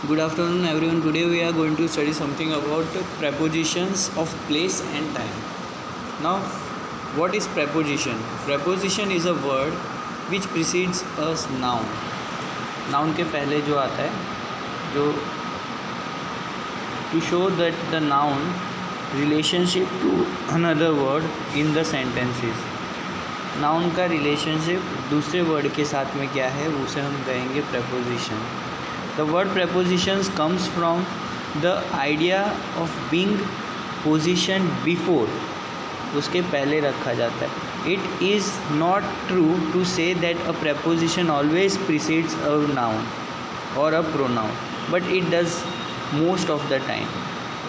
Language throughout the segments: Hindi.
Good afternoon, everyone. Today we are going to study something about prepositions of place and time. Now, what is preposition? Preposition is a word which precedes a noun. Noun के पहले जो आता है, जो to show that the noun relationship to another word in the sentences. Noun का रिलेशनशिप दूसरे वर्ड के साथ में क्या है, उसे हम कहेंगे preposition. The word prepositions comes from the idea of being positioned before, उसके पहले रखा जाता है. It is not true to say that a preposition always precedes a noun or a pronoun, but it does most of the time.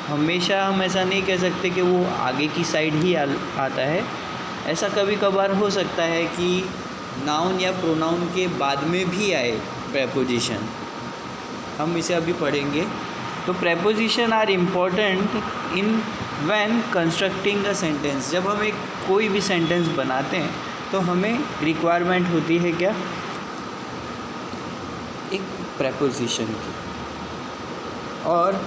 हमेशा हम ऐसा नहीं कह सकते कि वो आगे की साइड ही आता है. ऐसा कभी कभार हो सकता है कि नाउन या प्रोनाउन के बाद में भी आए preposition. हम इसे अभी पढ़ेंगे. तो preposition are important in when constructing a sentence. जब हम कोई भी सेंटेंस बनाते हैं तो हमें रिक्वायरमेंट होती है क्या, एक preposition की. और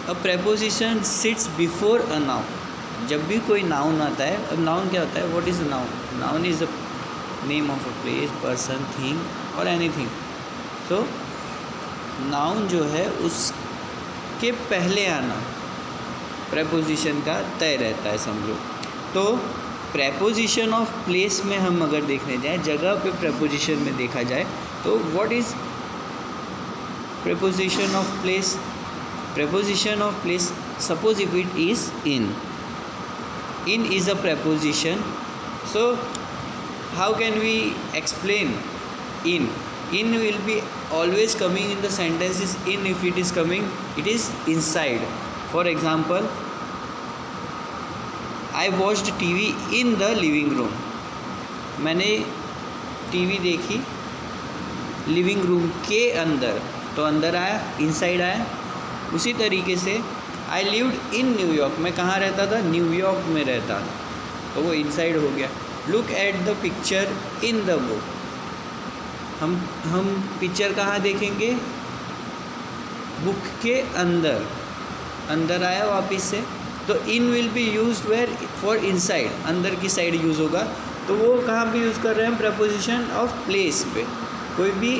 a preposition sits before a noun. जब भी कोई नाउन आता है, अब नाउन क्या होता है, what is noun? Noun is a name of a place, person, thing और एनीथिंग. सो नाउन जो है उसके पहले आना प्रेपोजिशन का तय रहता है, समझो. तो प्रेपोजिशन ऑफ प्लेस में हम अगर देखने जाएं, जगह पे प्रेपोजिशन में देखा जाए तो what is preposition of place? Preposition of place, suppose if it is in. In is a preposition. So how can we explain in? In will be always coming in the sentences. In, if it is coming, it is inside. For example, I watched TV in the living room. मैंने टीवी देखी लिविंग रूम के अंदर, तो अंदर आया, इनसाइड आया. उसी तरीके से आई लिव्ड इन न्यूयॉर्क, मैं कहाँ रहता था, न्यूयॉर्क में रहता था, तो वो इनसाइड हो गया. Look at the picture in the book. हम पिक्चर कहाँ देखेंगे, बुक के अंदर. अंदर आया वापस से, तो in will be used where, for inside, अंदर की साइड यूज़ होगा. तो वो कहाँ पे यूज़ कर रहे हैं, प्रेपोजिशन ऑफ प्लेस पे. कोई भी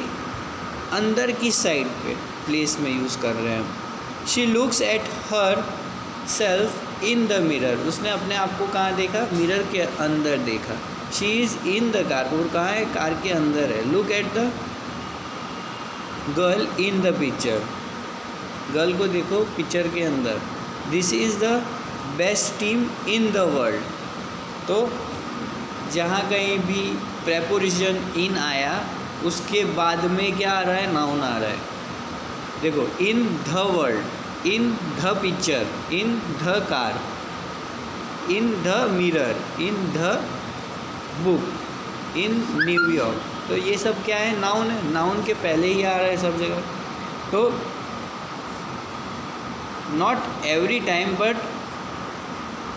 अंदर की साइड पे, प्लेस में यूज़ कर रहे हैं. She looks at her self in the mirror. उसने अपने आप को कहाँ देखा, मिरर के अंदर देखा. She is in the car, और कहाँ है, कार के अंदर है. Look at the girl in the picture. Girl को देखो पिक्चर के अंदर. This is the best team in the world. तो जहाँ कहीं भी प्रेपोजिशन इन आया, उसके बाद में क्या आ रहा है, नाउन आ रहा है. देखो, in the world, in the picture, in the car, in the mirror, in the book, in New York. तो ये सब क्या है, नाउन है. नाउन के पहले ही आ रहा है सब जगह. तो not every time, but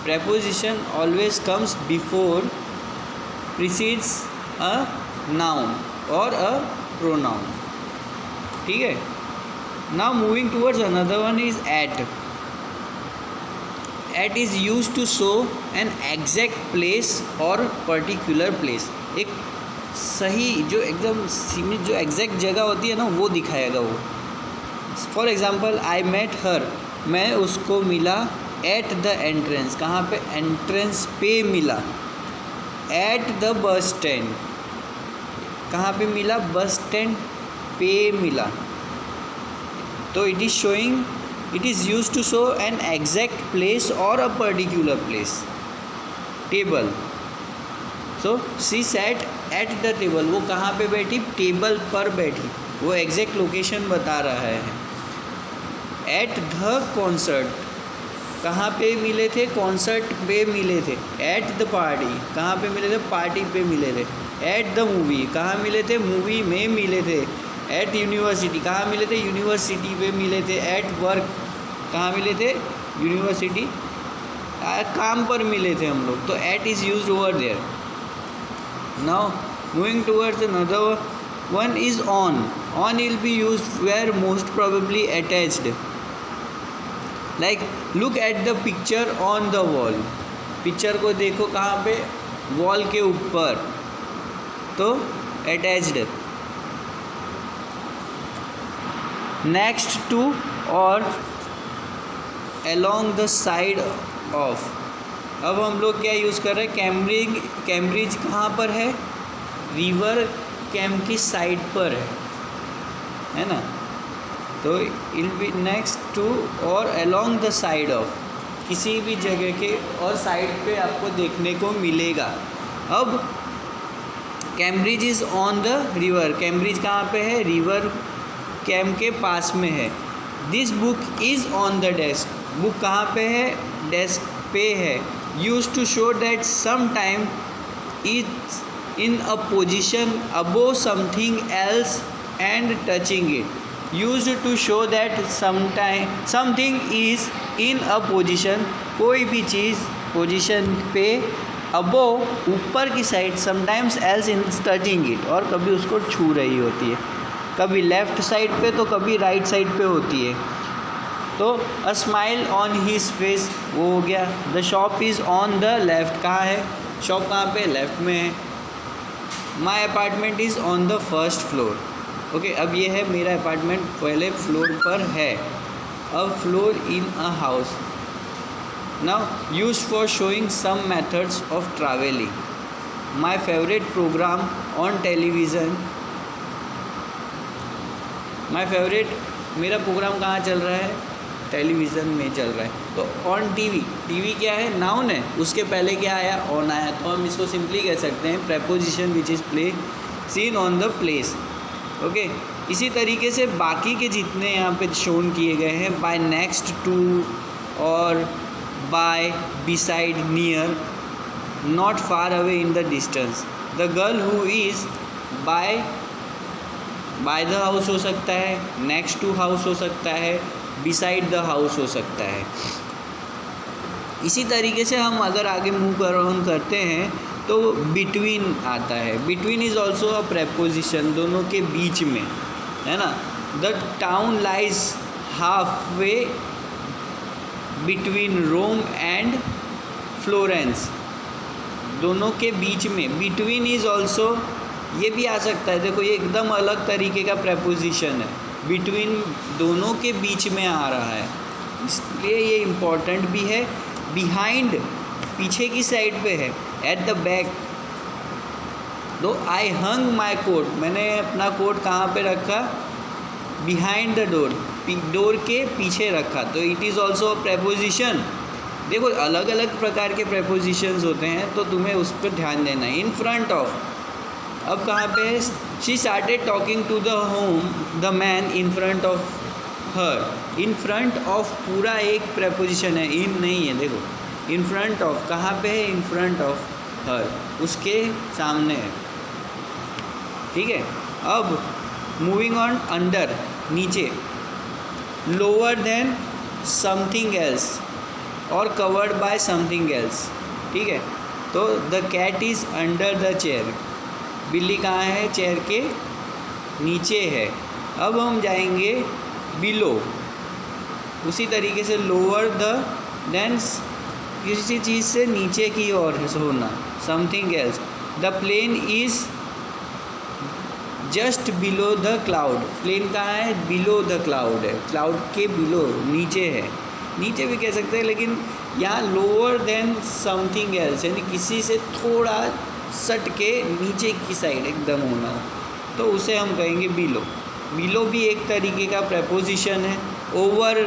preposition always comes before, precedes a noun or a pronoun. ठीक है. Now moving towards another one is at. At is used to show an exact place or particular place. एक सही जो एकदम सीमित जो एग्जैक्ट जगह होती है ना, वो दिखाएगा वो. For example, I met her, मैं उसको मिला एट द एंट्रेंस. कहाँ पे, एंट्रेंस पे मिला. एट द बस स्टैंड, कहाँ पे मिला, बस स्टैंड पे मिला. तो it is showing, it is use to show an exact place और a particular place. Table, so she sat at the table, वो कहाँ पे बैठी, टेबल पर बैठी. वो एग्जैक्ट लोकेशन बता रहा है. एट द कॉन्सर्ट, कहाँ पे मिले थे, कॉन्सर्ट पे मिले थे. एट द पार्टी, कहाँ पे मिले थे, पार्टी पे मिले थे. एट द मूवी, कहाँ मिले थे, मूवी में मिले थे. एट यूनिवर्सिटी, कहाँ मिले थे, यूनिवर्सिटी पे मिले थे. एट वर्क, कहाँ मिले थे, यूनिवर्सिटी, काम पर मिले थे हम लोग. तो at is used over there. Now moving towards another one is on. On will be used where most probably attached. Like look at the picture on the wall. Picture को देखो कहाँ पे, वॉल के ऊपर, तो अटैच्ड. नेक्स्ट टू और along the side of. अब हम लोग क्या यूज़ कर रहे हैं, कैम्ब्रिज कहाँ पर है, रिवर कैम की साइड पर है ना. तो इल बी नेक्स्ट टू और along the side of, किसी भी जगह के और साइड पे आपको देखने को मिलेगा. अब Cambridge is on the river, Cambridge कहाँ पे है, रिवर कैम के पास में है. This book is on the desk, book कहाँ पे है, डेस्क पे है. Use to show that some time is in a position above something else and touching it. Use to show that something is in a position, कोई भी चीज़ पोजिशन पे, अबोव ऊपर की side, sometimes else in touching it, और कभी उसको छू रही होती है, कभी लेफ़्ट साइड पे तो कभी राइट साइड पे होती है. तो a smile on his face, वो हो गया. The shop is on the left, कहाँ है शॉप, कहाँ पे, लेफ़्ट में है. My apartment is on the first floor. Okay, अब ये है मेरा अपार्टमेंट पहले फ्लोर पर है. अब floor in a house. Now use for showing some methods of travelling. My favourite programme on television, my favourite, मेरा प्रोग्राम कहाँ चल रहा है, टेलीविज़न में चल रहा है. तो ऑन टीवी, टीवी क्या है, नाउन है, उसके पहले क्या आया, ऑन आया. तो हम इसको सिंपली कह सकते हैं preposition which is play seen on the place. Okay, इसी तरीके से बाकी के जितने यहाँ पे शोन किए गए हैं, बाय नेक्स्ट टू और by, beside, near, not far away, in the distance. The girl who is by the house हो सकता है, नेक्स्ट टू हाउस हो सकता है, बिसाइड द हाउस हो सकता है. इसी तरीके से हम अगर आगे मूव ऑन करते हैं तो बिटवीन आता है. Between is also a preposition, दोनों के बीच में, है ना. The town lies halfway between Rome and Florence, दोनों के बीच में. बिटवीन इज़ ऑल्सो, ये भी आ सकता है, देखो ये एकदम अलग तरीके का प्रेपोजिशन है. बिटवीन दोनों के बीच में आ रहा है, इसलिए ये इम्पॉर्टेंट भी है. बिहाइंड पीछे की साइड पे है. एट द बैक, दो आई हंग माई कोट, मैंने अपना कोट कहाँ पे रखा, बिहाइंड द डोर, डोर के पीछे रखा. तो it is also a preposition. देखो अलग अलग प्रकार के प्रेपोजिशंस होते हैं, तो तुम्हें उस पर ध्यान देना है. इन फ्रंट ऑफ, अब कहाँ पे है, she started talking to the home, the man in front of her. In front of पूरा एक प्रेपोजिशन है, इन नहीं है. देखो इन फ्रंट ऑफ कहाँ पे है, इन फ्रंट ऑफ हर, उसके सामने है. ठीक है. अब मूविंग ऑन, अंडर, नीचे, लोअर देन समथिंग एल्स और कवर्ड बाय समथिंग एल्स. ठीक है. तो the cat is under the chair, बिल्ली कहाँ है, चेयर के नीचे है. अब हम जाएंगे बिलो, उसी तरीके से लोअर द, देन किसी चीज़ से नीचे की ओर होना, something else. The plane is just below the cloud, plane कहाँ है, बिलो द क्लाउड है, क्लाउड के बिलो, नीचे है. नीचे भी कह सकते हैं, लेकिन यहाँ लोअर देन समथिंग एल्स, यानी किसी से थोड़ा सट के नीचे की साइड एकदम होना, तो उसे हम कहेंगे बिलो. बिलो भी एक तरीके का प्रेपोजिशन है. ओवर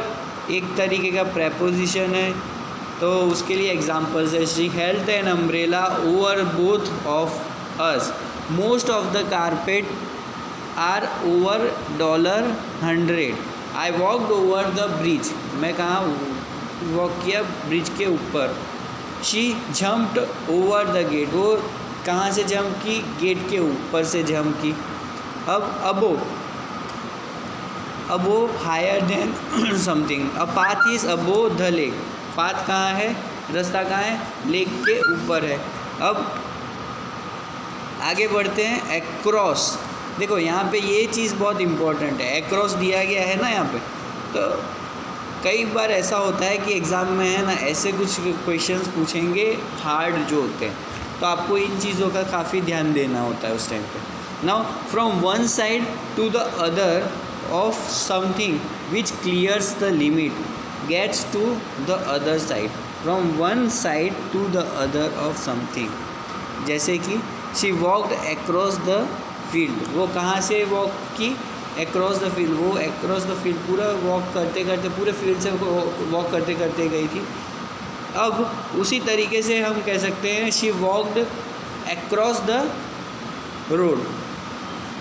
एक तरीके का प्रेपोजिशन है. तो उसके लिए एग्जांपल्स है, she held an umbrella over both of us, most of the carpet are over $100. I walked over the bridge, मैं कहाँ वॉक किया, ब्रिज के ऊपर. She jumped over the gate, वो कहाँ से जंप की, गेट के ऊपर से जंप की. अब above higher than something, a path is above the lake, path कहाँ है, रास्ता कहाँ है, लेक के ऊपर है. अब आगे बढ़ते हैं. एक्रॉस, देखो यहाँ पे ये चीज़ बहुत इम्पोर्टेंट है, अक्रॉस दिया गया है ना यहाँ पे। तो कई बार ऐसा होता है कि एग्ज़ाम में है ना ऐसे कुछ क्वेश्चंस पूछेंगे हार्ड जो होते हैं, तो आपको इन चीज़ों का काफ़ी ध्यान देना होता है उस टाइम पे। Now from one side to the other of something which clears the limit gets to the other side. From one side to the other of something, जैसे कि she walked across the field, वो कहाँ से वॉक की, अक्रॉस द फील्ड, वो अक्रॉस द फील्ड पूरा वॉक करते करते पूरे फील्ड से वॉक करते करते गई थी। अब उसी तरीके से हम कह सकते हैं she walked across the road,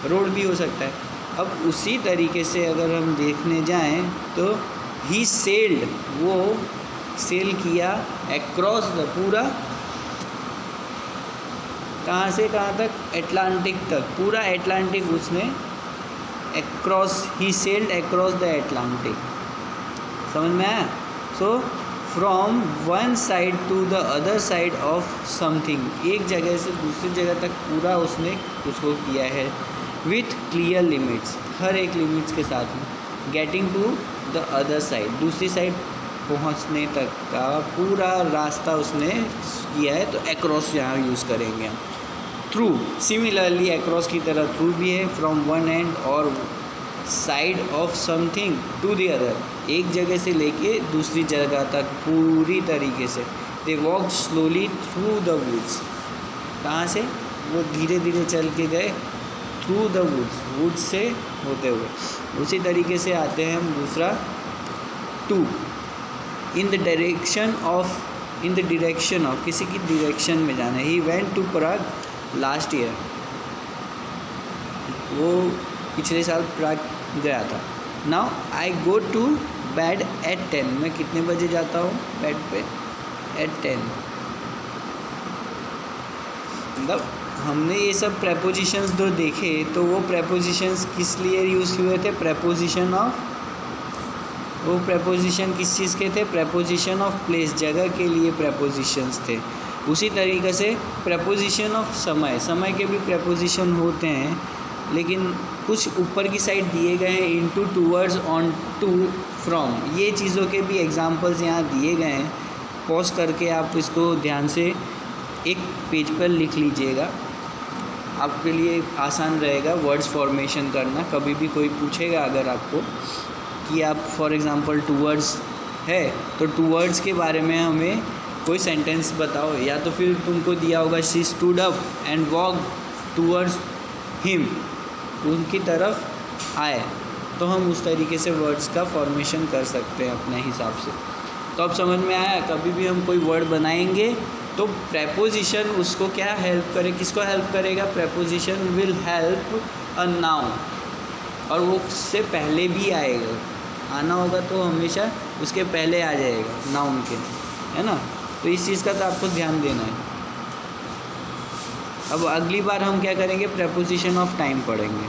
road भी हो सकता है। अब उसी तरीके से अगर हम देखने जाएं तो ही सेल्ड, वो सेल किया अक्रॉस द, पूरा कहाँ से कहाँ तक, एटलांटिक तक, पूरा एटलांटिक उसने across, he sailed across the Atlantic. समझ में आया? So from one side to the other side of something, एक जगह से दूसरी जगह तक पूरा उसने उसको किया है विथ क्लियर लिमिट्स, हर एक लिमिट्स के साथ में। Getting to the other side, दूसरी साइड पहुंचने तक का पूरा रास्ता उसने किया है, तो अक्रॉस यहाँ यूज़ करेंगे हम। थ्रू, सिमिलरली अक्रॉस की तरह थ्रू भी है। फ्रॉम वन एंड और side of something to the other, एक जगह से लेके दूसरी जगह तक पूरी तरीके से। They walk slowly through the woods, कहाँ से, वो धीरे धीरे चल के गए थ्रू द वुड्स, वुड्स से होते हुए। उसी तरीके से आते हैं हम दूसरा, to, in the direction of, in the direction of, किसी की डायरेक्शन में जाना है। He went to Prague last year, वो पिछले साल प्राग गया था। Now I go to bed at 10, मैं कितने बजे जाता हूँ बेड पे, एट 10। मतलब हमने ये सब प्रेपोजिशंस जो देखे, तो वो प्रेपोजिशंस किस लिए यूज़ हुए थे, प्रेपोजिशन ऑफ, वो प्रेपोजिशन किस चीज़ के थे, प्रेपोजिशन ऑफ प्लेस, जगह के लिए प्रेपोजिशंस थे। उसी तरीके से प्रेपोजिशन ऑफ समय, समय के भी प्रेपोजिशन होते हैं, लेकिन कुछ ऊपर की साइड दिए गए हैं, into, towards, on to, from, ये चीज़ों के भी एग्जांपल्स यहाँ दिए गए हैं। पॉज करके आप इसको ध्यान से एक पेज पर लिख लीजिएगा, आपके लिए आसान रहेगा वर्ड्स फॉर्मेशन करना। कभी भी कोई पूछेगा अगर आपको कि आप फॉर एग्ज़ाम्पल टूवर्ड्स है, तो टूवर्ड्स के बारे में हमें कोई सेंटेंस बताओ, या तो फिर तुमको दिया होगा she stood up and walk towards him, उनकी तरफ आए, तो हम उस तरीके से वर्ड्स का फॉर्मेशन कर सकते हैं अपने हिसाब से। तो अब समझ में आया, कभी भी हम कोई वर्ड बनाएंगे तो प्रेपोजिशन उसको क्या हेल्प करे, किसको हेल्प करेगा, preposition will help a noun, और वो उससे पहले भी आएगा, आना होगा तो हमेशा उसके पहले आ जाएगा नाउन के, है ना। तो इस चीज़ का तो आपको ध्यान देना है। अब अगली बार हम क्या करेंगे, प्रेपोजिशन ऑफ टाइम पढ़ेंगे।